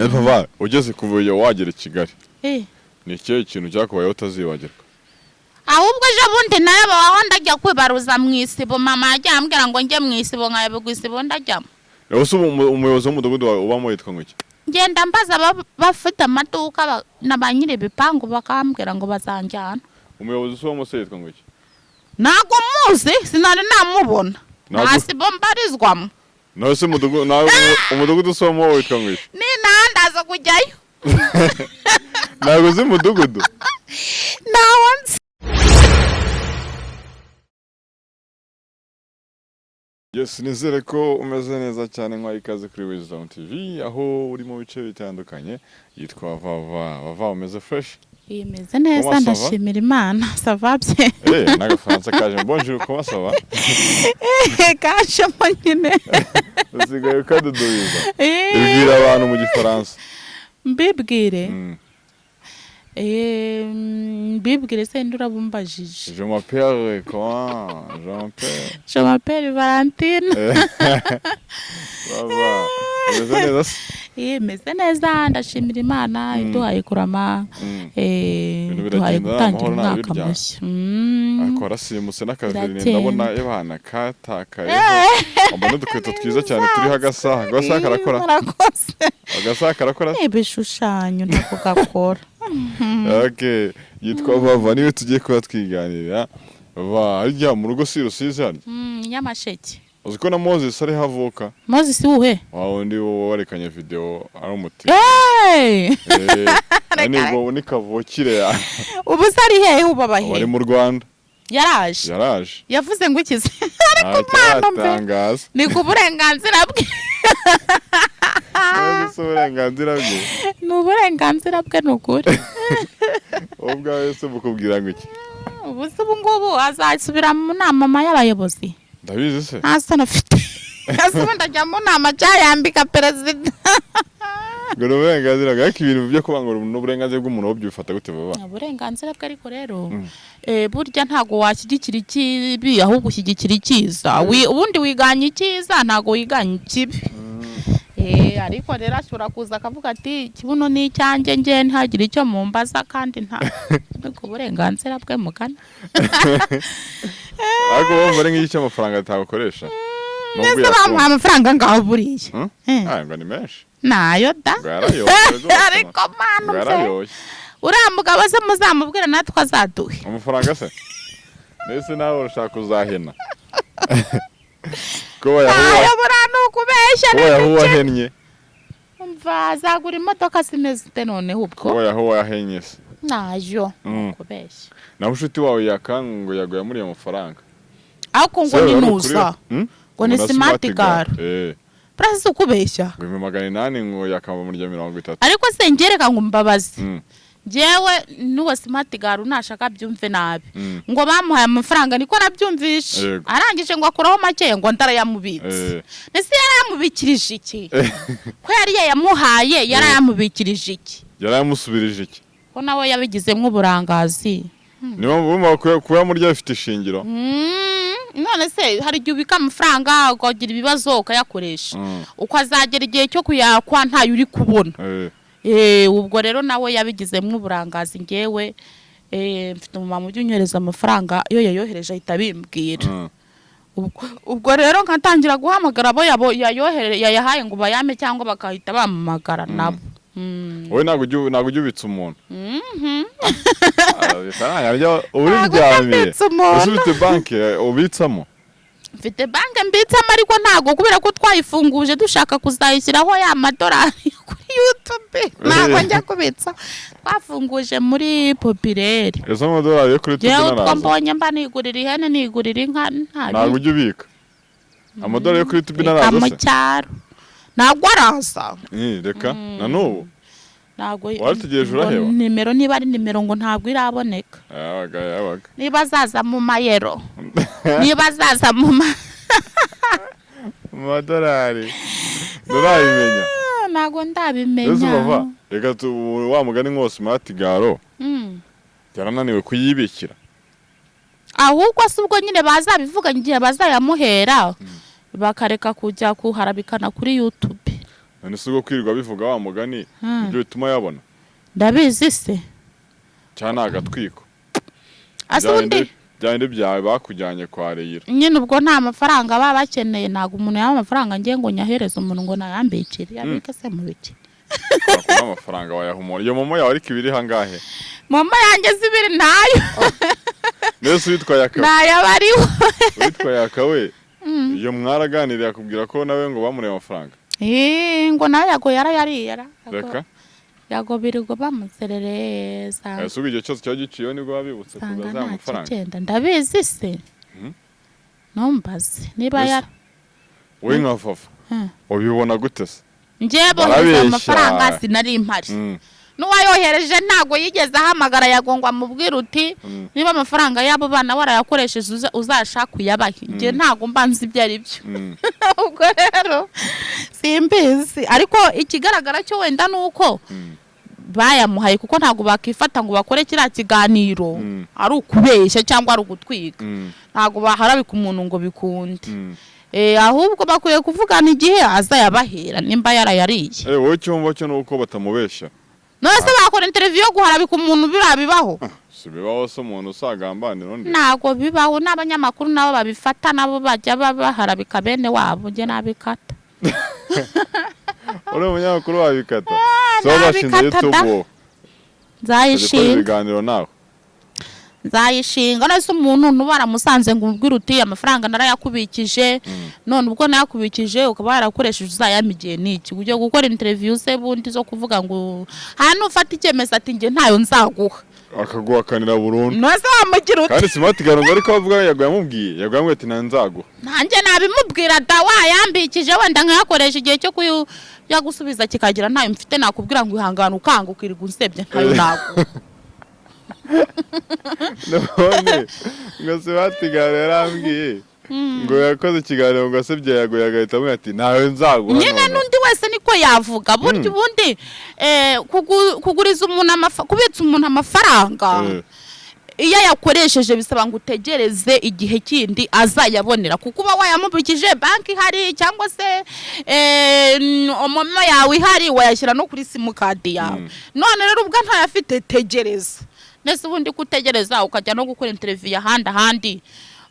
Vava ugeze kuvuye wagera i Kigali ni cyo kintu cyakubaye utazibagirwa ahubwo je bundi naye baho ndajya kwibaruza mu isibo mama yajya ambwira ngo njye mu isibo nkayabigwa isibo ndajyamo Ese umuyobozi w'umudugudu ubamo yitwa ngo iki ngenda mbaza bafite amaduka nabanyire bipangu bakambwira ngo bazanjyana umuyobozi wo mose yitwa ngo iki nago muzi sinari namubona nasibo mbarizwamo Nose umudugudu somo witwa ngo iki ni nandaza kujyayo Nago uzi umudugudu nawansi Yes, nizere ko umeze neza cyane nk'aho ikaze kuri Wisdom TV aho uri mu bice bitandukanye yitwa Vava umeze fresh imeze neza ndashimira Imana ça va bien n'agafaransa kaje bonjour comment ça va kaje nyine usigaye kadudubiza ibwira abantu mu gifaransa mbibwire mbibwire se ndurabumbajije Je m'appelle comment Je m'appelle Valentine Baba umeze neza meze neza ndashimira Imana iduhaye kurama duhaye gutangira umwaka mushya akora simuse n'akaviri ndabona ebana katakaye ambona dukweto twiza cyane turi hagasaha karakora agasaha karakora ibishushanyo ntabwo gakora Okay yitwa Vava niwe tugiye kuba twiganirira harya mu rugo si rusize hano Nyamasheke uziko na Moses ari havuka Moses uhe ndi warekanye video ari umuti nibo nikavukire ubu sari hehe ubabahe bari mu Rwanda yaraje yavuze ngo ikize tangaza ni ku burenganzira bwe ni uburenganzira bwe nukuri ubwa wese bukubwira ngo iki ubu ngubu azasubira mu nama y'abayobozi ndabizi se asa nafite asa ndajya mu nama cyayambika perezida ngo uburenganzira bwa ibintu byo kubangura n'uburenganzira bw'umuntu wo byifata gute baba uburenganzira bwe ariko rero burya ntago washyigikira ikibi ahubwo ushyigikira icyiza ubundi wiganya icyiza ntago wiganya ikibi ariko rero ashobora kuza akavuga ati kibuno ni icyanjye nge ntagire icyo mumbaza kandi nta ku burenganzira bwe mugana ariko wumva nk'icyo amafaranga atakoresha nese bamuha amafaranga ngaho buriye ngo ni menshi nayo da ariko manu uriya mugabo se muzamubwira natwe azaduhe amafaranga se nese nawe urashaka kuzahena nayo buriya ni ukubeshya wahennye umva azagura imodoka simeze noneho ubwo wahennye se nayo kubeshya naho inshuti wawe Yaka ngo Yago yamuriye amafaranga ariko ngo ni nusa ngo ni smart car Prasa ukubeshya ngo 800 ngo yakamba muri 30 ariko se ngereka ngo mbabazi jewe nuwa smart car unashaka byumve nabi ngo bamuhaye amafaranga niko nabyumvishe arangije ngo akuraho make ngo ndarayamubitse nese yaramubikirije iki ko yari yamuhaye yarayamubikirije iki yaramusubirije iki ko nawe yabigizemo uburangazi niyo bumva kuba muri afite ishingiro none se hari igihe ubika amafaranga ukagira ibibazo ukayakoresha uko azagera igihe cyo kuyakwa ntayo uri kubona ubwo rero nawe yabigizemo uburangazi ngewe mfite umumama ujya unyereza amafaranga iyo yayohereje ahita bimbwira ubwo rero nkatangira guhamagara abo yayahaye ngo bayame cyangwa bakahita bamamagara nabo wowe ntabwo ujya ubitsa umuntu uri byamiye ufite banki ubitsamo mfite banki mbitsamo ariko ntabwo kubera ko twayifunguje dushaka kuzayishyiraho ya madolari kuri YouTube ntabwo njya kubitsa twafunguje muri populaire izo madolari yo kuri YouTube naraza yewe mbonye mba nigurira ihene nigurira inka ntabwo ujya ubika amadolari yo kuri YouTube naraza mu cyaro ntabwo araza reka na n'ubu ntabwo waratugejeje uraheba nimero niba ari nimero ngo ntabwo iraboneka yabaga niba azaza mu mayero niba azaza mu madolari nturabimenya ntabwo ndabimenya reka wa mugani nk'uwo smart garo yarananiwe kuyibikira ahubwo se ubwo nyine bazabivuga igihe bazayamuhera bakareka kujya kuharabikana kuri YouTube none se ubwo kwirirwa bivuga wa mugani ibyo bituma yabona ndabizi se cyane agatwiko asundi byande byawe bakujyanye kwa reyira nyine ubwo nta mafaranga baba bakeneye ntago umuntu yaba amafaranga ngiye ngo nyahereze umuntu ngo nayambikire yabike se mu biki kwa amafaranga wayahumura iyo momo yawe ariko ibiri hangahe momo yanjye zibiri ntayo nese witwa Yaka nayo bariho witwa Yaka we iyo mwaraganiriye akubwira ko nawe ngo bamureye amafaranga ngo nawe Yago yarayariyara reka Yago birigo bamuserereza ese igihe cyose cyo giciyo nibwo babibutse kugaza amafaranga ndabizi se numbaze niba yara we nka Vava ubibona gute se njye bohereza amafaranga sinari impari n'uwayohereje ntago yigeze ahamagara yagongwa mubwira uti niba amafaranga yabo bana warayakoresheje uzashaka uyabahe njye ntago mbanzi ibyo ari byo ubwo rero simbizi ariko ikigaragara cyo wenda nuko bayamuhaye kuko ntago bakifata ngo bakore kiriya kiganiro ari ukubeshya cyangwa ari ugutwika ntago baharabika umuntu ngo bikunde ahubwo bakwiye kuvugana igihe azayabahera nimba yarayariye wowe cyumva cyo nuko batamubeshya nose bakora interview yo guharabika umuntu birabibaho si bibaho se umuntu usagambane none ntago bibaho n'abanyamakuru nabo babifata nabo bajya baharabika bene wabo nge nabikata uri umunyamakuru wabikata so bashinze YouTube nzayishinga ibiganiro nawe nzayishinga nose umuntu nubaramusanze ngo ubwira uti amafaranga narayakubikije none ubwo nayakubikije ukaba yarakoresheje uzayamigiye niki ujye gukora interview se bundi zo kuvuga ngo hano ufata icyemezo ati nge ntayo nzaguha akaguhakanira burundu nose wamugira uti kandi simatigano ngo ariko bavuga Yago yamubwiye ati nzaguha nanjye nabimubwira da wayambikije wenda nkayakoresha igihe cyo yagusubiza kikagira ntayo mfite nakubwira ngo ihangane ukangukira gunsebye ntayo naguha none ngo simatigano yarambwiye ngo yakoze ikiganiro ngo asebye Yago yagahita amubwira ati ntawe nzaguha nyine n'undi wese niko yavuga burya ubundi kuguriza umuntu kubitsa umuntu amafaranga iyo yakoresheje bisaba ngo utegereze igihe kindi azayabonera kuko uba wayamubikije banki ihari cyangwa se momo yawe ihari wayashyira no kuri simukadi yawe none rero ubwo ntayafite tegereza nese ubundi kutegereza ukajya no gukora interview ahandi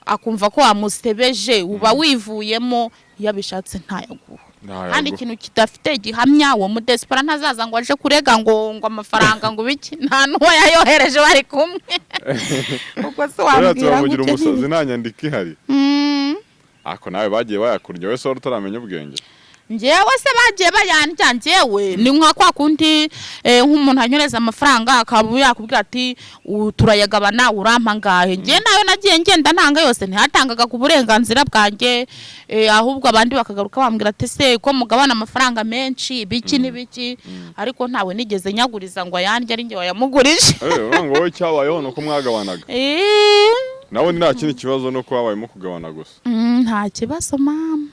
akumva ko wamusebeje uba wivuyemo yabishatse ntayaguha kandi ikintu kidafite gihamya uwo mudespera ntazaza ngo aje kurega ngo amafaranga ngo biki nta nuwo yayohereje bari kumwe uko se wambwira ngo umusazi nta nyandiko ihari ako nawe bagiye bayakurya wese wari utaramenya ubwenge njyewe se bagiye bayandya njyewe ni nka kwa kundi nk'umuntu anyureza amafaranga akaba yakubwira ati turayagabana urampa ngahe njye nayo nagiye ngenda ntanga yose ntihatangaga ku burenganzira bwanjye ahubwo abandi bakagaruka bambwira ati se ko mugabana amafaranga menshi biki n'ibiki ariko ntawe nigeze nyaguriza ngo ayandye ari njye wayamugurije ngo wowe cyabayeho nuko mwagabanaga nawe nta kindi kibazo no kuba wabayemo kugabana gusa nta kibazo mama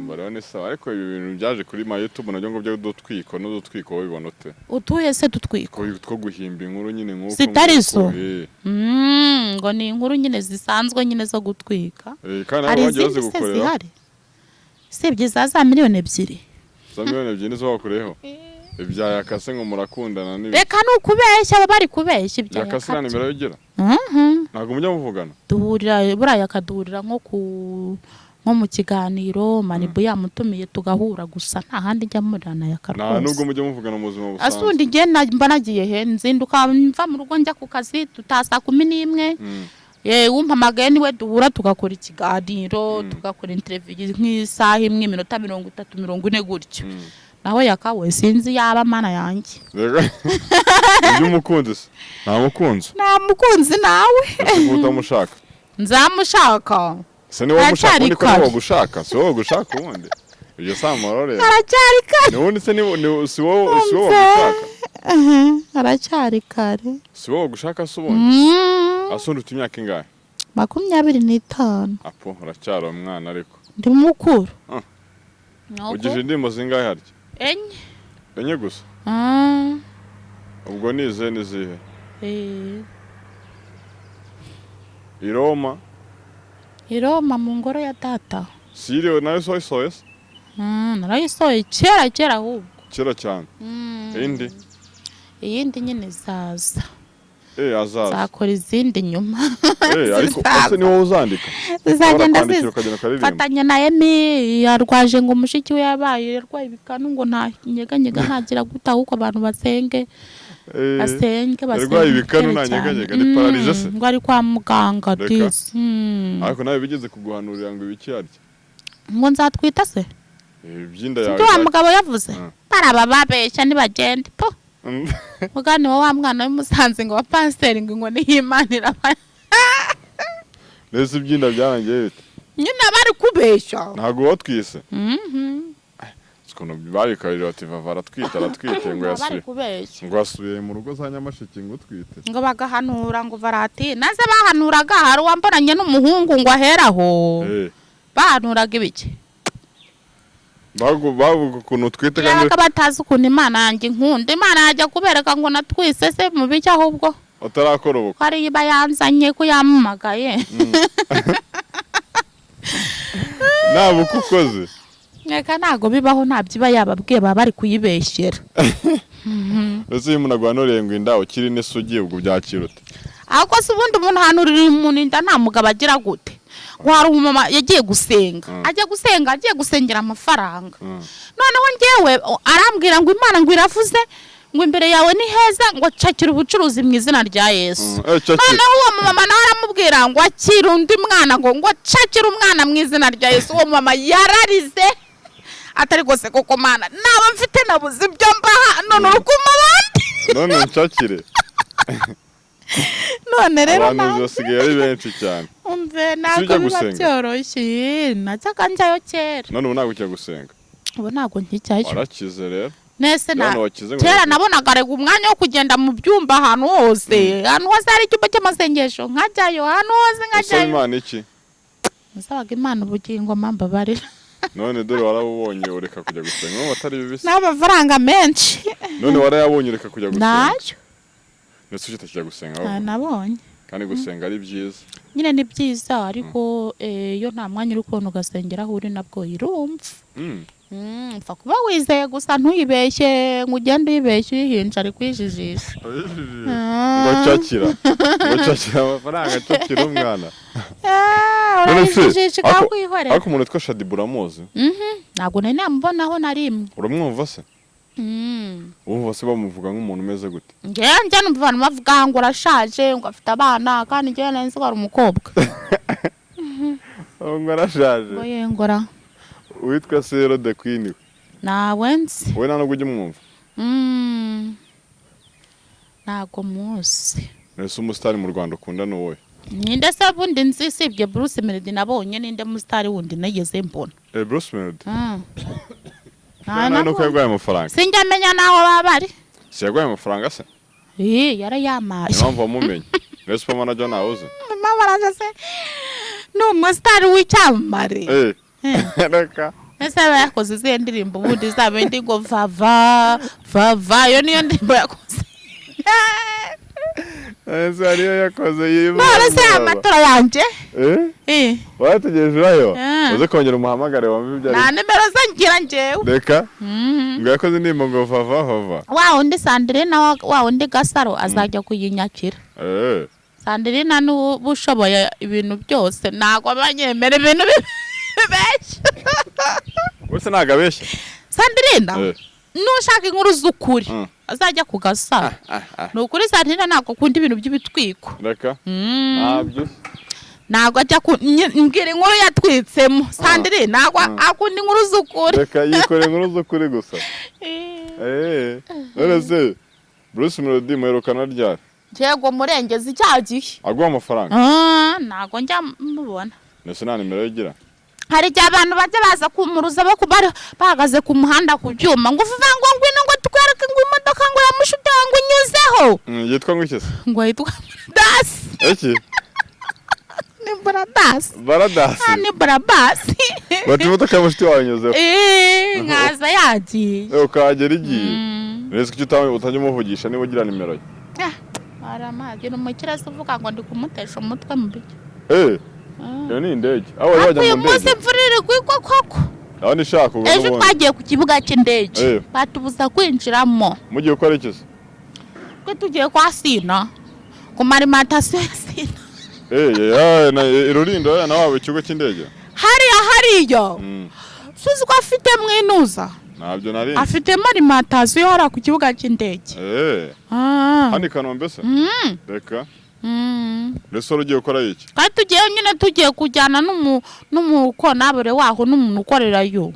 mbara ni sawa ariko ibi bintu byaje kuri ma YouTube nabyo ngo byo dutwiko n'udutwiko wibona ute utuye se dutwiko two guhimba inkuru nyine nk'uko zitarizo ngo ni inkuru nyine zisanzwe nyine zo gutwika kandi abo bagiye bazigukorera sebye za miliyoni 2 za miliyoni 2 nizo bakoreyeho ibya Yaka se ngo murakundana nibi reka nukubeshya bari kubeshya ibya Yaka se nimero yogira ntago mujya muvugana duhurira buraya kaduhurira nko mu kiganiro manibu yamutumiye tugahura gusa nta handi njya murana Yaka rwose nta nubwo mujya muvugana mu buzima busanzwe asundi nge mba nagiye he nzinduka mva mu rugo njya ku kazi tutasa 11 wumpamagaye niwe duhura tugakora ikiganiro tugakora interview nk'isaha imwe minota 30 40 gutyo naho Yaka we sinzi yaba mana yanjye umukunzi nta mukunzi nawe utamushaka nzamushaka se ni wowe mushaka undi ko wowe gushaka si wowe gushaka ubundi ibyo samarore aracyari kare nubundi se si wowe gushaka aracyari kare si wowe gushaka se ubundi asundi ufite imyaka ingahe 25 apo uracyari umwana ariko ndi mukuru ugije indimo zingahe harya enye gusa ubwo nize nizihe Iroma mu ngoro ya data siriyo nayo soyes narayisohoye kera ahubwo kera cyane. iyindi nyine zaza azaza zakora izindi nyuma ariko ese ni wowe uzandika zizagenda zifatanya na Emi yarwaje ngo umushiki we yarwaye ibikanu ngo nta nyeganyega ntagira guta ahubwo abantu basenge yarwaye ibikanu nta nyeganyega ni paralize se ngo ari kwa muganga disi ariko nawe bigeze kuguhanurira ngo ibiki arya ngo nzatwita se ibyinda yawe wa mugabo yavuze baraba babeshya nibagende po mugani wa mwana w'umusanze ngo wa pasiteri ngo ni himanira nese ibyinda byarangiye bite nyine bari kubeshya ntago watwise sikono bari karira ati Vava aratwite ngo yasubiye mu rugo za Nyamashiki ngo twite ngo bagahanura ngo varati naze bahanuraga hari wamboranye n'umuhungu ngo aheraho bahanuraga ibiki bavuga ukuntu twite kandi batazi ukuntu Imana yanjye nkunda Imana yajya kubereka ngo natwise se mu biki ahubwo utarakoroboka hari iba yanzanye ko yamumagaye nabo kukoze Yaka ntago bibaho ntabyiba yababwiye baba bari kuyibeshyera ese umuntu agwanuriye ngo indawo kiri n'isugi ubwo byakirute ahubwo se ubundi umuntu hanurira umuntu inda nta mugabo agira gute wari umama yagiye gusenga agiye gusengera amafaranga noneho ngewe arambwira ngo Imana ngo iravuze ngo imbere yawe ni heza ngo cakira ubucuruzi mu izina rya Yesu noneho uwo mama nawe aramubwira ngo akira undi mwana ngo cakira umwana mu izina rya Yesu uwo mama yararize atari gose koko Mana naba mfite nabuze ibyo mbaha none urukuma abandi none ncakire none rero abantu basigaye ari benshi cyane umve nako byoroshye najyaga njyayo kera none ubu ntabwo ujya gusenga ubu ntabwo nkijyayo warakize rero nese kera nabonaga rega umwanya wo kugenda mu byumba ahantu hose hari icyumba cy'amasengesho nkajyayo ahantu hose nkajyayo Imana iki musabaga Imana ubugingo mamba barira none dore warabonye ureka kujya gusenga no batari bibisi n'amafaranga menshi none warayabonye ureka kujya gusenga nayo nese utajya gusenga nabonye kandi gusenga ari byiza nyine ni byiza ariko iyo nta mwanya uri kubona ugasengera aho uri nabwo irumva mfa kuba wizeye gusa ntuyibeshye ngo ugende uyibeshye uyihinja ari kwijijisha ngo cakira amafaranga cakira umwana urayijijisha ukakwihorera ariko umuntu witwa Shadibu uramuzi ntabwo nari namubonaho na rimwe uramwumva se ubu se bamuvuga nk'umuntu umeze gute njye numva abantu bavuga ngo arashaje ngo afite abana kandi njye nari nzi ko ari umukobwa ngo arashaje ngo yengora witwa Sero the Queen nawe nzi wowe ntabwo ujya umwumva ntabwo muzi nese umusitari mu Rwanda ukunda ni wowe ninde se bundi nzi usibye Bruce Melody nabonye ninde musitari wundi nageze mbona Bruce Melody nuko yarwaye amafaranga sinjya menya naho baba bari si yarwaye amafaranga se yarayamaye impamvu wamumenye nese pa manager nawe uzi manager se ni umusitari w'icyamamare reka ese yakoze izihe ndirimbo ubundi zaba indi ngo Vava yo niyo ndirimbo yakoze ese ariyo yakoze none se amatora yanjye warategereje urayo uze kongera umuhamagare wamve ibyo nta nimero ze ngira njyewe reka ngo yakoze indirimbo ngo Vava wa undi Sandrine wa undi Gasaro azajya kuyinyakira Sandrine n'ubu ushoboye ibintu byose ntabwo abanyemera ibintu bibeshya wese ntabwo abeshya Sandrine nushaka inkuru z'ukuri azajya ku Gasaro ni ukuri Sandrine ntabwo akunda ibintu by'ibitwiko reka ntabwo ajya mbwira inkuru yatwitsemo Sandrine ntabwo akunda inkuru z'ukuri reka yikore inkuru z'ukuri gusa none se Bruce Melody muherukana ryari Yago murengezi cyagiye aguha amafaranga ntabwo njya mubona nese nta nimero yigira hari igihe abantu bajya baza kumuruza bahagaze ku muhanda ku byuma ngo vuga ngo ngwino ngo twereke ngo imodoka ngo yamushuti ngo unyuzeho yitwa ngo iki se ngo yitwa Dasi iki ni Baradasi ni Barabasi bati imodoka yamushuti wawe unyuzeho nkaza yagiye ukahagera igiye nese kuki utajya umuvugisha niba ugira nimero ye aramagira umukirasi uvuga ngo ndi kumutesha umutwe mu biki iyo ni indege aho wajya mu ndege uyu munsi imvura iri kugwa koko Aho nishaka ubwo. Ejo twagiye ku kibuga cy'indege. Batubuza kwinjiramo. Mugiye ukora iki se? Ko tugiye kwa Sina. Ku alimentation ya Sina. Irurindo na wawe ikigo cy'indege. Hariya. Suzi ko afite mwinuza. Nabyo nari. Afite alimentation hara ku kibuga cy'indege. Hani Kanombe se? Reka. Mbese ugiye ukora iki? Kandi tugiye nyine tugiye kujyana n'umukonabure waho n'umuntu ukorerayo.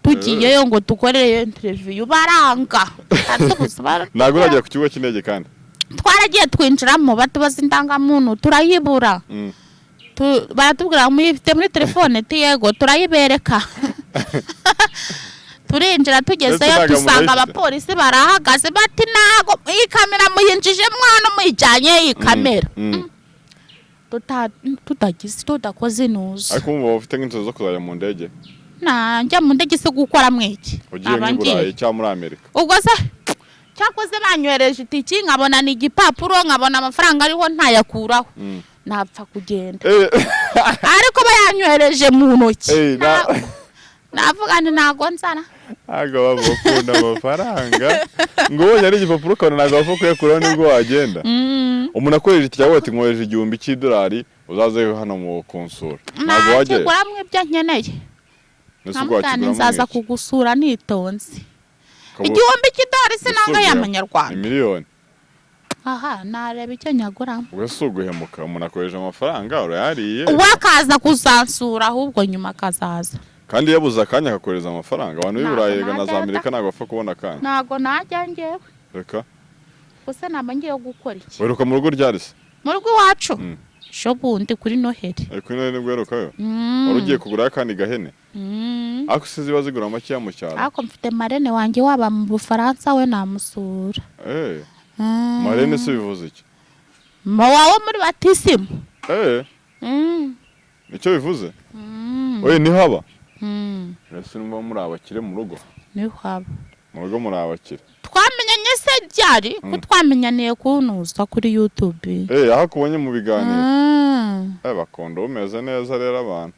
Tugiyeyo ngo dukorere interview baranga. Ntabwo uragiye ku kigo cy'indege kandi. Twaragiye twinjiramo batubaza indangamuntu turayibura. Baratubwira muyifite muri telefone Yego turayibereka. Turinjira tugezeyo dusanga abapolisi barahagaze bati nago iyi kamera muyinjije mwana muyijanye iyi kamera. Tutakoze nuzo. Ariko muba ufite nk'inzozi zo kuzajya mu ndege. Njya mu ndege se gukora mwiki. Ugiye mu Burayi cyangwa muri Amerika. Ubwo se cyakoze banywereje itiki nkabona ni igipapuro nkabona amafaranga ariho ntayakuraho. Napfa kugenda. Ariko bayanywereje mu ntoki. Navuga nti nago nzana. Aga bakunda amafaranga. Ngo bonye ari igipapuro kana nago bapfa kuyakuraho nibwo wagenda. Umuntu akoresha iki cyawe ati nkoresha $1000 uzaze hano mu konsura. Nago wageye. Nagura mwe byo nkeneye. Namugana nzaza kugusura nitonze. $1000 sinanga y'amanyarwanda. Miliyoni. Aha nareba icyo nyagura. Wese uguhemuka umuntu akoresha amafaranga urayariye. Wakaza kuzansura ahubwo nyuma kazaza. Kandi yabuza akanya akakoreza amafaranga abantu b'Iburayi na za Amerika ntago bapfa kubona akanya. Nago najya ngewe. Reka. Gusa namba ngiye gukora iki? Weruka mu rugo ryari se? Mu rugo iwacu. Shobundi kuri Noheli. Kuri Noheli nibwo werukayo. Wari ugiye kugura kandi gahene. Ako sizi bazigura make ya mu cyaro. Ako mfite marene wanjye waba mu Bufaransa we namusura. Marene se bivuze iki? Wawe muri batisimu. Nicyo bivuze? Oye ni haba? Ese numva muri abakire mu rugo? Ni haba. Mu rugo muri abakire. Twamenyanye se ryari ko twamenyaniye kunuza kuri YouTube. Aho kubonye mu biganiro. Bakondo umeze neza rero abantu.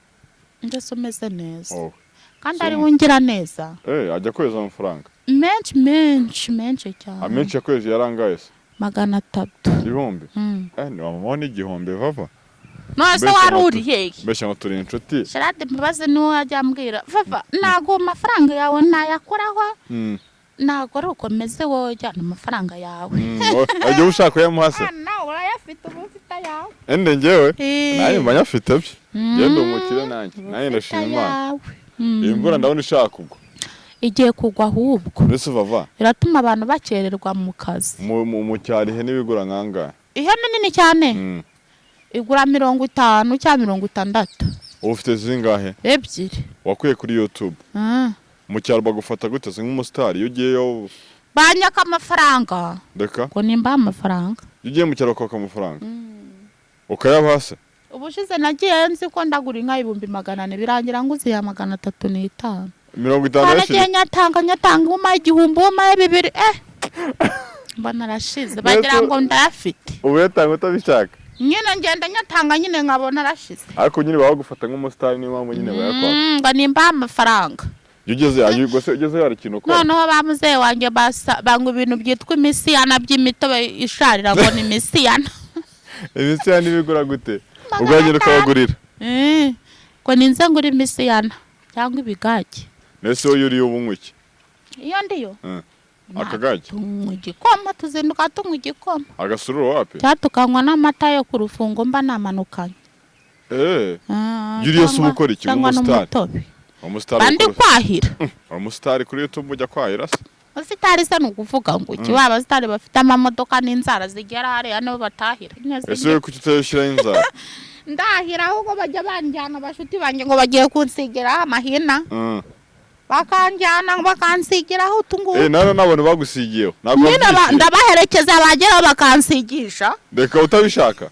Ndetse umeze neza. Kandi ari wungira neza. Ajya kweza amafaranga. Menshi cyane. Amenshi yakwezi yarangaye se? 300. Igihumbi. Ni wamubona igihumbi Vava. Nose waruri hehe? Mbese ngo turi inshuti. Sharade mbabaze no ajya ambwira Vava nago amafaranga yawe nayakoraho. Nago ari ukomeze wojya amafaranga yawe. Ajye ushaka yamuhase. Na urayafite ubufite yawe. Ende ngewe naye mba nyafite byo. Genda umukire nanjye. Naye ndashima Imana. Imvura ndabona ishaka kugwa. Igiye kugwa ahubwo. Mbese Vava. Iratuma abantu bakererwa mu kazi. Mu cyari ihene bigura nkanga. Ihene nini cyane. Igura 50 cyangwa 60. Ufite zingahe? 2. Wakuye kuri YouTube. Mu cyaro bagufata gute se nk'umustar ugiyeyo? Banyaka amafaranga. Deka. Ko nimba amafaranga. Ugiye mu cyaro kwaka amafaranga. Ukayabase. Ubushize nagiye nzi ko ndagura inka 400 birangira nguzi ya 305. 50 nyatanga uma 1000 uma 200 Mbana rashize bagira ngo ndafite. Ubetanga utabishaka. Nyine ngenda nyatanga nyine nkabona rashize. Ariko nyine bagufata nk'umustar ni mpamvu nyine bayakwaka. Ngo nimba amafaranga. Ugeze hari ikintu ukora. Noneho bamuze wanjye banga ibintu byitwa imisiyana by'imitobe isharira ngo ni imisiyana. Imisiyana ibigura gute? Uganye ukabagurira. Ko ninze ngura imisiyana cyangwa ibigage. Nese yo yuri ubunguki. Iyo ndiyo. Akagage. Igikoma tuzinduka tunywa igikoma. Agasururo wapi? Cyatukanywa n'amata yo ku rufungo mba namanukanye. Yuri yose ubukora iki umustar? Umustar. Bandi kwahira. Umustar kuri YouTube ujya kwahira se? Usitari se nukuvuga ngo iki baba sitari bafite amamodoka n'inzara zigera hariya no batahira. Ese kuki utayishira inzara? Ndahira ahubwo bajya banjyana bashuti banjye ngo bagiye kunsigira amahina. Bakanjyana bakansigiraho utungu. Nano nabone bagusigiyeho. Ndabaherekeza bagera bakansigisha. Deka utabishaka.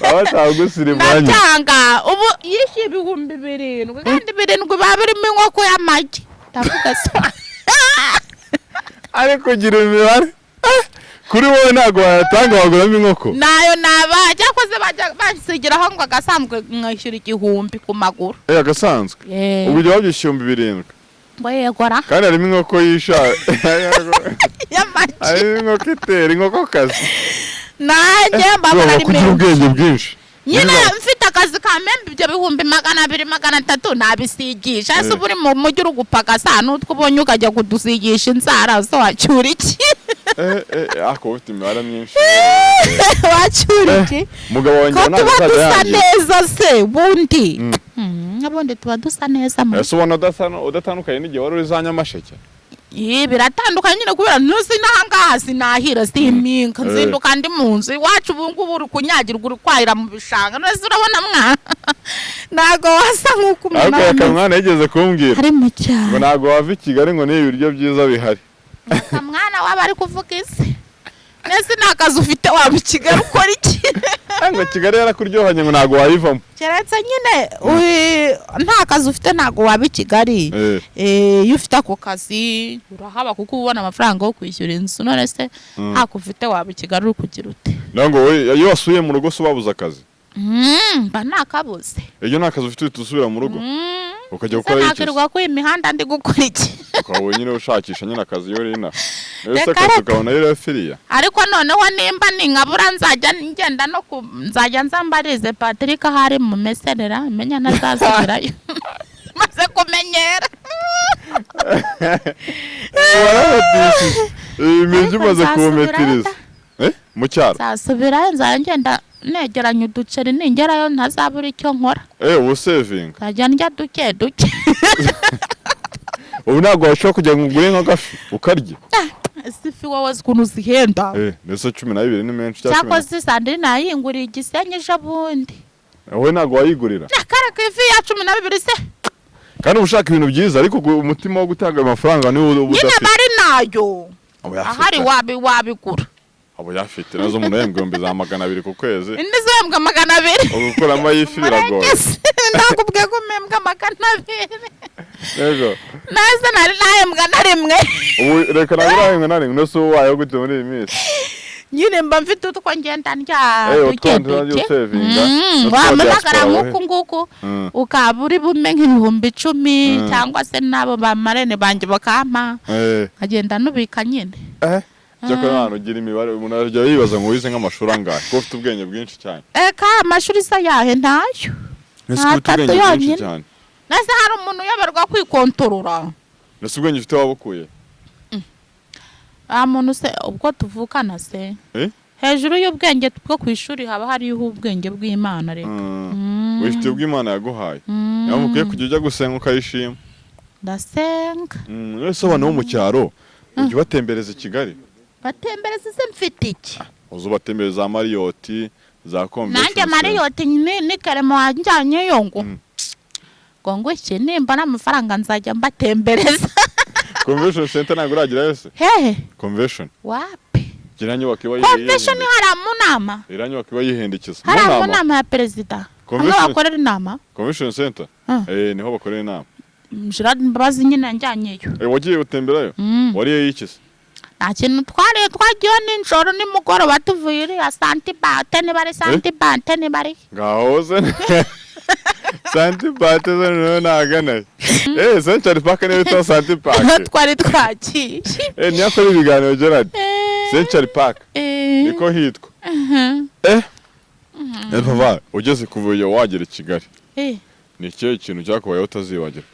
Abatagusirimanye. Natanga ubu yishi 7,000 kandi 7 babirimo inkoko y'amagi. Ndavuga se. Ariko gira imibare. kuri wowe ntago wayatanga waguramo inkoko nayo naba cyakoze bajya basigiraho ngo agasanzwe nkishyura 1000 ku maguru agasanzwe ubu ujya wabyishyura 700 Yegora kandi harimo inkoko yisha harimo inkoko itera inkoko kazi nanjye mbabona ari kugira ubwenge bwinshi nyine mfite akazi ka membe ibyo 200 300 nabisigisha ese buri mu mujyi urugupagasa n'utwo ubonye ukajya kudusigisha inzara zo wacyura iki ako ufite imibare myinshi wacyura iki mugabo wanjye ntabwo dusa neza se bundi n'abundi tuba dusa neza mu ese ubona udatandukanye n'igihe wari uri za Nyamasheke biratandukanye nyine kubera ntuzi n'ahangaha sinahira siminka nzinduka ndi mu nzu iwacu ubu ngubu uri kunyagirwa uri kwahira mu bishanga none urabona mwana ntago wasa nk'uko umuntu ariko mwana yigeze kumbwira ari mu cyaro ngo ntago wava i Kigali ngo niyo ibiryo byiza bihari mwana waba ari kuvuga isi nese nta kazi ufite waba i Kigali ukora iki ngo Kigali yarakuryohanye ngo ntago wayivamo keretse nyine nta kazi ufite ntago waba i Kigali iyo ufite ako kazi urahaba kuko ubona amafaranga yo kwishyura inzu none se ntako ufite waba i Kigali uri kugira ute nango we iyo wasuye mu rugo so babuza akazi mba nakabuze iyo nta kazi ufite usubira mu rugo ukajya gukora iki nakirwa ku imihanda ndi gukora iki ukaba nyine ushakisha nyine akazi yo rina ese akazi ukabona rero firiya ariko noneho nimba ninkabura nzajya ngenda no nzajya nzambarize Patrick ahari mu meserera menya nazazigirayo maze kumenyera imijyi umaze kumetiriza mu cyaro zasubirayo nzajya ngenda negeranya uduceri ningerayo ntazabura icyo nkora ubu sevinga nzajya ndya duke ubu ntabwo washobora kujya ngo ugure nk'agafi ukarya sifi wowe ukuntu zihenda ndetse 12 ni menshi cyakoze sandrine nayinguriye Igisenyi ejo bundi wowe ntabwo wayigurira karaka ifi ya 12 se kandi ushaka ibintu byiza ariko umutima wo gutanga amafaranga ni nyine bari nayo ahari wabigura abo yafite nazo umuntu yembwe za 200 ku kwezi indi zembwa 200 ugukuramo ifi biragoye nakubwiye ko membwa 200 yego naza nayembwa na rimwe ubu reka nagurahembwa na rimwe nose wayo gute muri iyi minsi nyine mba mfite utwo ngenda ndya wamagara nk'uku nguku ukaba uri bume nk'ibihumbi 10 cyangwa se nabo bamarene banjye bakampa nkagenda nubika nyine cyakora abantu ugira imibare umuntu arajya yibaza ngo wize nk'amashuri angahe ko ufite ubwenge bwinshi cyane amashuri se yahe ntayo ubwenge bwinshi cyane nase hari umuntu uyoberwa kwikontorora nase ubwenge ufite wabukuye muntu se ubwo tuvukana se hejuru y'ubwenge bwo ku ishuri haba hariho ubwenge bw'Imana reka wifite ubw'Imana yaguhaye yamukwiye kujya ujya gusenga ukayishima ndasenga wese abantu bo mu cyaro ujye batembereza i Kigali batembereza se mfite iki uzo batembereza Mariyoti za convention nanjye Mariyoti ni karemo wanjanye yongo ngo iki nimba n'amafaranga nzajya mbatembereza convention center ntabwo uragira yose convention wapi kiranyo wakiba convention hari munama iranyo wakiba yihendekiza hari munama ya president aho bakorera inama convention center niho bakorera inama Gerard Mbabazi nyine njyanyeyo wagiye utemberayo wariye yikise nta kintu twagiye n'injoro nimugoroba tuvuye iriya santibate ni bari ngahoze santibate zo naganaye Central Park niyo bita santibate twari twagiye niyo akora ibiganiro Gerard Central Park niko hitwa Vava ugeze kuvuye wagera i Kigali ni cyo kintu cyakubayeho utazibagirwa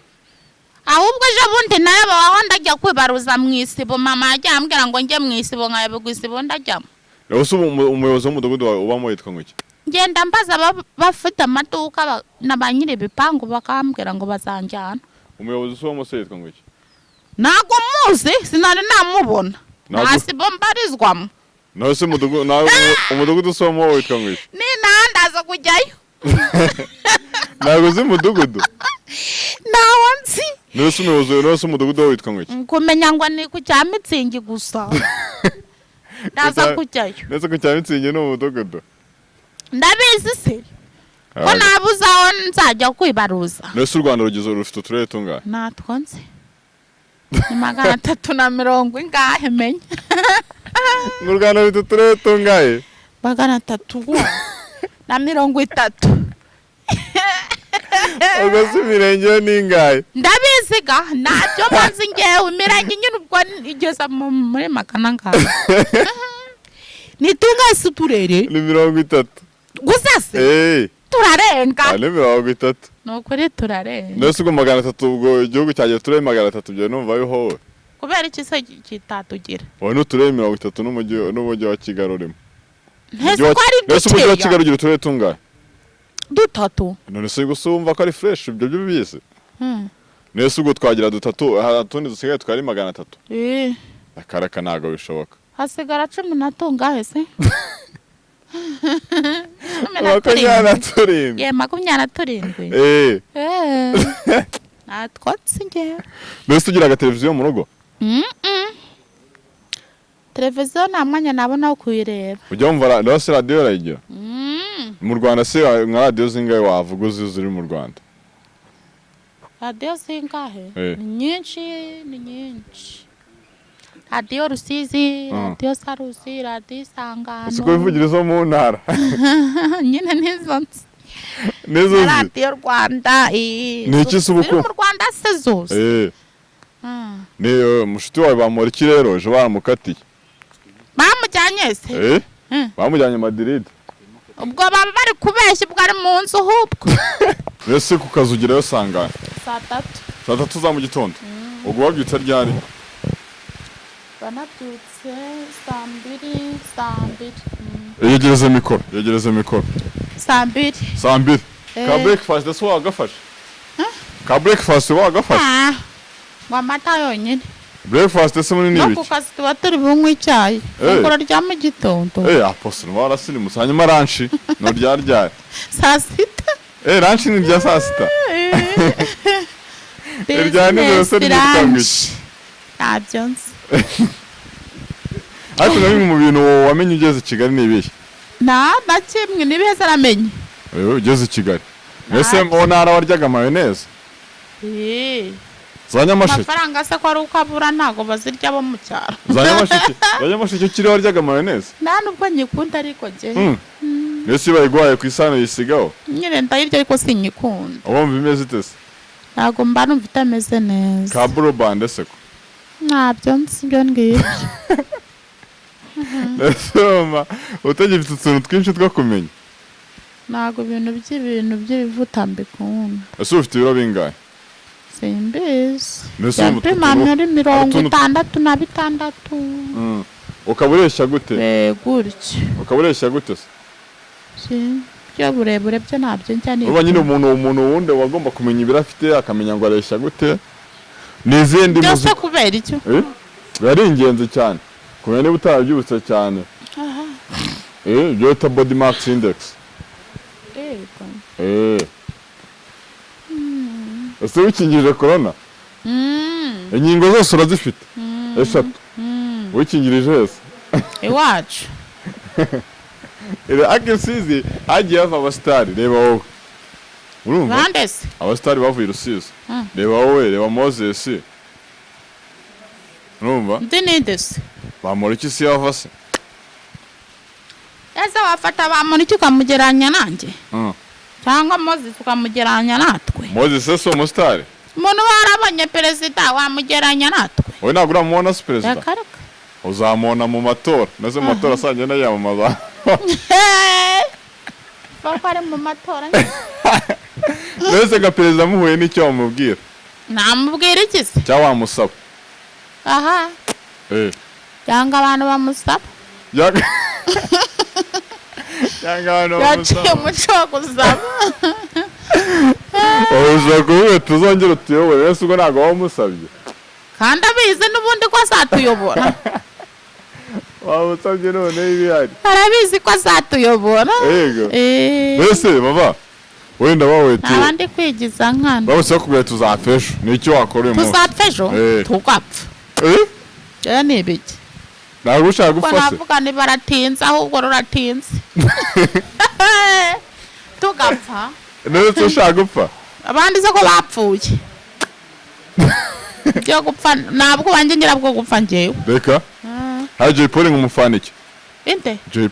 ahubwo ejo bundi nayo baho ndajya kwibaruza mu isibo mama yajya ambwira ngo njye mu isibo nkayabigwa isibo ndajyamo ese umuyobozi w'umudugudu ubamo yitwa ngo iki ngenda mbaza bafite amaduka na ba nyiri ibipangu bakambwira ngo bazanjyana umuyobozi w'uwo se yitwa ngo iki ntago muzi sinari namubona nasibo mbarizwamo nawe se umudugudu usoma witwa ngo iki ni nandaza kujyayo ntago uzi umudugudu nawo nzi nose umudugudu witwa ngo iki kumenya ngo ni ku cya Mitsingi gusa ndaza kujyayo nese ku cya Mitsingi ni umudugudu ndabizi se ko nabuze aho nzajya kwibaruza nese u Rwanda rufite uturere tungahe natwo nzi ni 330 ingahe menya mu Rwanda bita uturere tungahe 330 ubwo si imirenge n'ingahe ndabiziga ntabyo mazi ngewe imirenge nyine ubwo igeza muri magana ngahe ni tungahe si uturere ni 30 gusa se turarenga ni 30 nukuri turarenga nese ubwo 300 ubwo igihugu cyagiye turere 300 byo numva bihowe kubera iki se kitatugira wowe n'uturere 30 n'umujyi wa Kigali urimo ntese ko ari nese umujyi wa Kigali ugira uturere tungahe 3 none se gusumva ko ari fresh ibyo byo bibizi nese ubwo twagira 3 hatundi dusigaye twari 300 akaraka nago bishoboka hasigara 10 na tungahe se natwatsi ngewe nese ugira televiziyo mu rugo televiziyo nta mwanya nabona wo kuyireba ujya wumva nose radiyo urayigira mu Rwanda se nka radiyo zingahe wavuga uzi ziri mu Rwanda radiyo zingahe ni nyinshi radiyo Rusizi radiyo Sarusi radiyo Isangano siko bivugira izo mu ntara nyine nizo nizo radiyo Rwanda ni iki se ubuko mu Rwanda se zose ni mushuti wawe bamura iki rero ejo baramukatiye bamujyanye se bamujyanye Madrid ubwo baba bari kubeshya ubwo ari mu nzu hubwo ese ku kazi ugerayo sangana 3:00 za mu gitondo ubwo wabyutse ryari banabyutse 2:00 yegereze mikoro 2:00 ka breakfast ese wagafashe ka breakfast wagafashe wamata yonyine breakfast ese muri nibiki no kukazi tuba turi bunywe icyayi ukora rya mu gitondo apostle warasini musanyuma ranchi no ryarya saa sita ranchi ni rya saa sita ryane rwose ryitangije abyonse ariko nari mu bintu wamenye ugeze Kigali nibihe na kimwe nibiheze aramenye ugeze Kigali ese ntara waryaga mayonnaise zanyamashiki amafaranga se ko ari ukabura ntago bazirya bo mu cyaro zanyamashiki kiri waryaga mayonnaise nta nubwo nyikunda ariko je ese bayigwaye ku isano yisigaho nyine ndayirya ariko sinyikunda wumva imeze itese ntago mba numva itameze neza ka band ese ko ntabyo nsibyo ngibyo Soma utagifite utuntu twinshi two kumenya ntago ibintu by'ibivuta mbikunda ese ufite ibiro bingahe simbizi yapima ari 66 ukabureshya gute gutyo ukabureshya gute byo burebure byo ntabyo njya ni uba nyine umuntu wundi wagomba kumenya ibiro afite akamenya ngo areshya gute n'izindi byose kubera icyo bari ingenzi cyane kumenya niba utarabyibutse cyane byota body mass index ese wikingirije corona inkingo zose urazifite 3 wikingirije wese iwacu akisizi hagiye hava abasitari reba wowe urumva abasitari bavuye Rusizi reba wowe reba Moses urumva ndi nindese bamura iki si yava se ese wafata bamura iki ukamugeranya nanjye cyangwa Moses ukamugeranya natwe Moses ese umusitari umuntu warabonye perezida wamugeranya natwe wowe ntabwo uramubona se perezida uzamubona mu matora naze mu matora asangiye n'ayamamaza bako ari mu matora nese ga perezida muhuye n'icyo wamubwira namubwira iki se cyangwa wamusaba cyangwa abantu bamusaba yaciye umuco wo gusaba ushobora kuvuga tuzongere utuyobore wese ubwo ntabwo wamusabye kandi abizi n'ubundi ko azatuyobora wamusabye none ibihari arabizi ko azatuyobora yego mbese baba wenda wowe abandi kwigiza nkana bose bakubwira tuzapfejo ni icyo wakora uyu munsi tuzapfejo tugapfa ni ibiki ntabwo ushaka gupfa se navuga ni baratinze ahubwo ruratinze tugapfa nese ushaka gupfa abandi se ko bapfuye byo gupfa ntabwo banjye ngira bwo gupfa ngewe reka hari Jay Polly nk'umufana iki inde Jay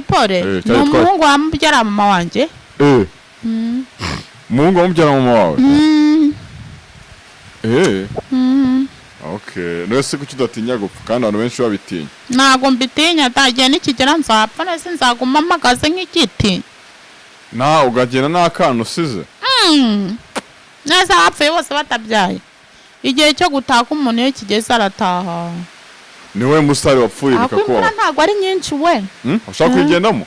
Polly ni umuhungu wamubyara mama wanjye umuhungu wamubyara mama wawe okay nese kuki udatinya gupfa kandi abantu benshi babitinya ntago mbitinya atagiye n'ikigera nzapfa nese nzaguma mpagaze nk'igiti ugagenda n'akana usize neza abapfuye bose batabyaye igihe cyo gutaka umuntu iyo kigeze arataha niwe musare wapfuye bikakuba ntago ari nyinshi we ushaka kuyigendamo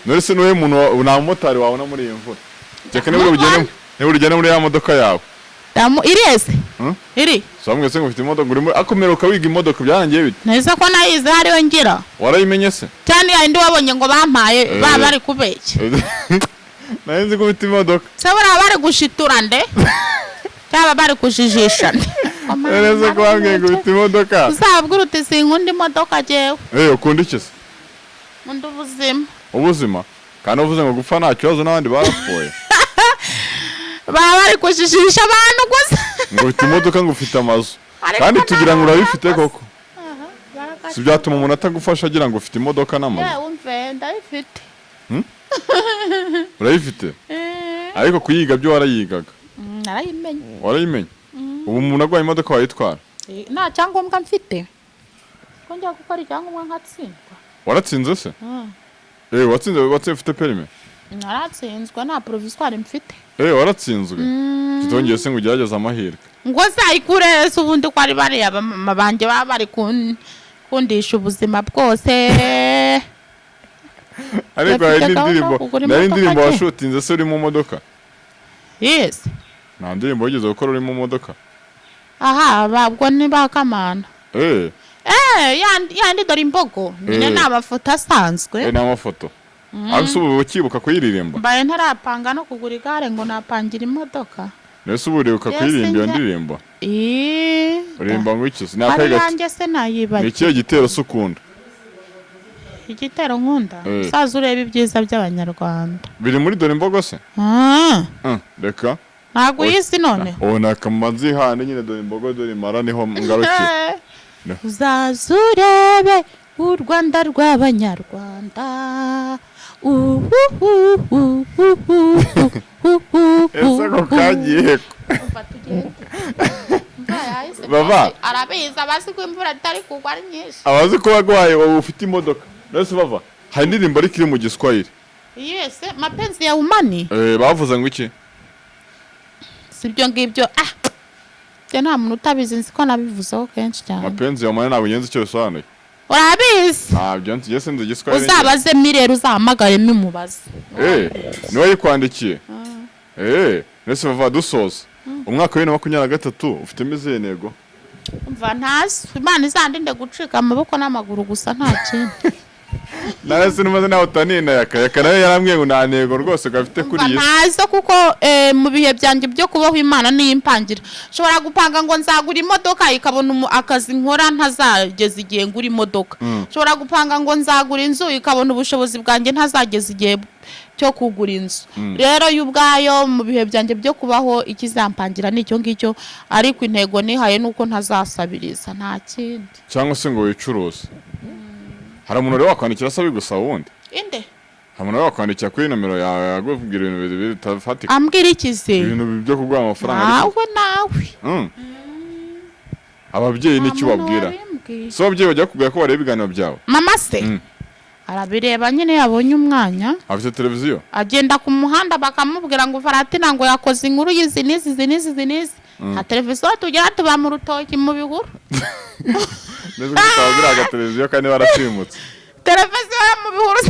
nese niwe muntu nta mumotari wabona muri iyi mvura cyeka niba ugenda muri ya modoka yawe irese iri samwe se ngufite imodoka urimo akomeruka wiga imodoka byarangiye bite neza ko nayize hariyo ngira warayimenye se cyane yandi wabonye ngo bampaye bari kubeshya nayenze ko ufite imodoka se bari gushitura nde cyaba bari kujijisha neza ko wambwiye ngo ufite imodoka uzabwira uti sinkunda imodoka jewe ukunda iki se nkunda ubuzima kandi uvuze ngo gupfa nta kibazo n'abandi barapfuye bari kujijisha abantu gusa ngo ufite imodoka ngo ufite amazu kandi tugira ngo urabifite koko si byatuma umuntu atagufasha agira ngo ufite imodoka n'amazu wumve ndabifite urayifite ariko kuyiga byo warayigaga warayimenye ubu umuntu agwaye imodoka wayitwara nta cyangombwa mfite ko njya gukora icyangombwa nkatsindwa waratsinze se watsinze ufite perime naratsinzwe nta provisoire mfite waratsinzwe tutongeye se ngo ugerageze amahirwe ngo zayikure se ubundi ko ari bariya mama banjye baba bari kundisha ubuzima bwose ariko hari indirimbo washutinze se uri mu modoka yes nta ndirimbo wigeze gukora uri mu modoka babwo ni bakamana yandi dore imbogo nyine ni amafoto asanzwe ni amafoto ariko ubu ukibuka kuyiririmba mbaye ntarapanga no kugura igare ngo napangira imodoka nese ubu uribuka kuririmba iyo ndirimbo uririmba ngo iki ni akayi yanjye se nayibari ni ikihe gitero se ukunda igitero nkunda saza ureba ibyiza by'abanyarwanda biri muri dore imbogo se reka ntabwo uyisi none nakamanzi hane nyine dore imbogo dore imara niho ngarukiye uzaza urebe u Rwanda rw'abanyarwanda ese ko kagiye Vava arabizi abazi ko imvura itari kugwa ari nyinshi abazi ko bagwaye wowe ufite imodoka nese Vava hari indirimbo ariko iri mu Giswahili yes mapenzi ya umani bavuze ngo iki sibyo ngibyo nta muntu utabizi nzi ko nabivuzeho kenshi cyane mapenzi ya umani ntabwo nyenze icyo bisobanuye urabizi ntabyo nzi sinzi Giswahili uzabaze mirero uzahamagare mimubaze niwe yikwandikiye nese Vava dusoza umwaka wa 2023 ufitemo izihe ntego umva ntasi Imana izandinde gucika amaboko n'amaguru gusa nta kindi nase numaze nawe utanina Yaka nayo yarambwiye ngo nta ntego rwose gafite kuri iyi ntazo kuko mu bihe byanjye byo kubaho Imana niyo impangira shobora gupanga ngo nzagura imodoka ikabona akazi nkora ntazageza igihe ngura imodoka shobora gupanga ngo nzagura inzu ikabona ubushobozi bwanjye ntazageza igihe cyo kugura inzu rero y'ubwayo mu bihe byanjye byo kubaho ikizampangira nicyo ngicyo ariko intego nihaye nuko ntazasabiriza nta kindi cyangwa se ngo wicuruze hari umuntu rero wakwandikira asaba igusaba wundi inde hari umuntu wakwandikira kuri nomero yawe yagubwira ibintu bitafatika ambwira ikize ibintu byo kugura amafaranga nawe ababyeyi n'icyo babwira so ababyeyi bajya kugura ko bareba ibiganiro byawe mama se arabireba nyine yabonye umwanya afite televiziyo agenda ku muhanda bakamubwira ngo Faratina ngo yakoze inkuru y'izi n'izi nta televiziyo tugira tuba mu rutoki mu bihuru neza gutabwira aga televiziyo kandi barashimutse televiziyo mu bihuru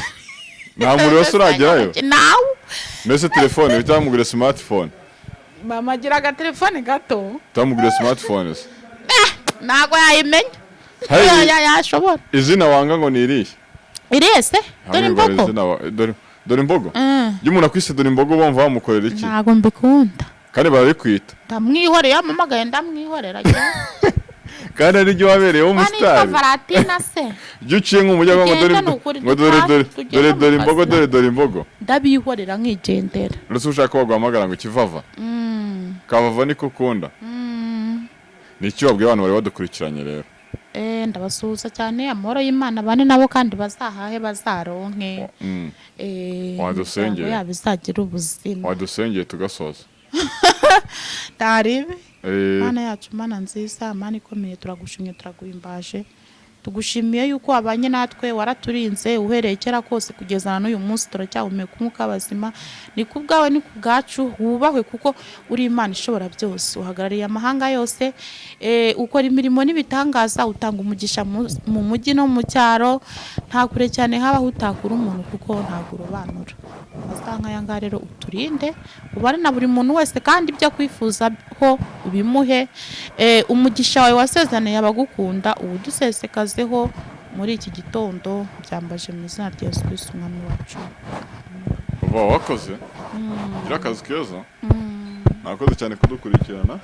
nta muri wose uragerayo nawe mbese telefone bitamugure smartphone mama agira aga telefone gato bitamugure smartphone ntago yayimenya yashobora izina wanga ngo ni irihe irese dore imbogo y'umuntu akwise dore imbogo bumva bamukorera iki ntago mbikunda kandi barabikwita ndamwihoreye amamagaye ndamwihorera kandi ari ryo wabereyeho umusitari Faratina se jya uciye nk'umujya ngo dore imbogo ndabihorera nkigendera uretse ushaka baguhamagara ngo ikivava kavava niko ukunda ni iki wabwiye abantu bari badukurikiranye rero ndabasuhuza cyane amahoro y'Imana bane nabo kandi bazahahe bazaronke wadusengeye yabo izagira ubuzima wadusengeye tugasoza Daribe Mana yacu Mana nziza Mana ikomeye turagushimye turaguhimbaje tugushimiye yuko abanye natwe waraturinze uhereye kera kose kugeza n'uyu munsi turacyahumeka umwuka w'abazima ni kubwawe ni kubgacu wubahwe kuko uri Imana ishobora byose uhagarariye amahanga yose ukora imirimo n'ibitangaza utanga umugisha mu mujyi no mu cyaro nta kure cyane haba utakura umuntu kuko ntago urobanura asanga yanga rero uturinde ubare na buri muntu wese kandi ibyo kwifuza ho ubimuhe umugisha wawe wasezeraniye abagukunda ubudusesekazeho muri iki gitondo byambaje mu izina rya Yesu Kristo umwami wacu wakoze gira akazi keza nakoze cyane kudukurikirana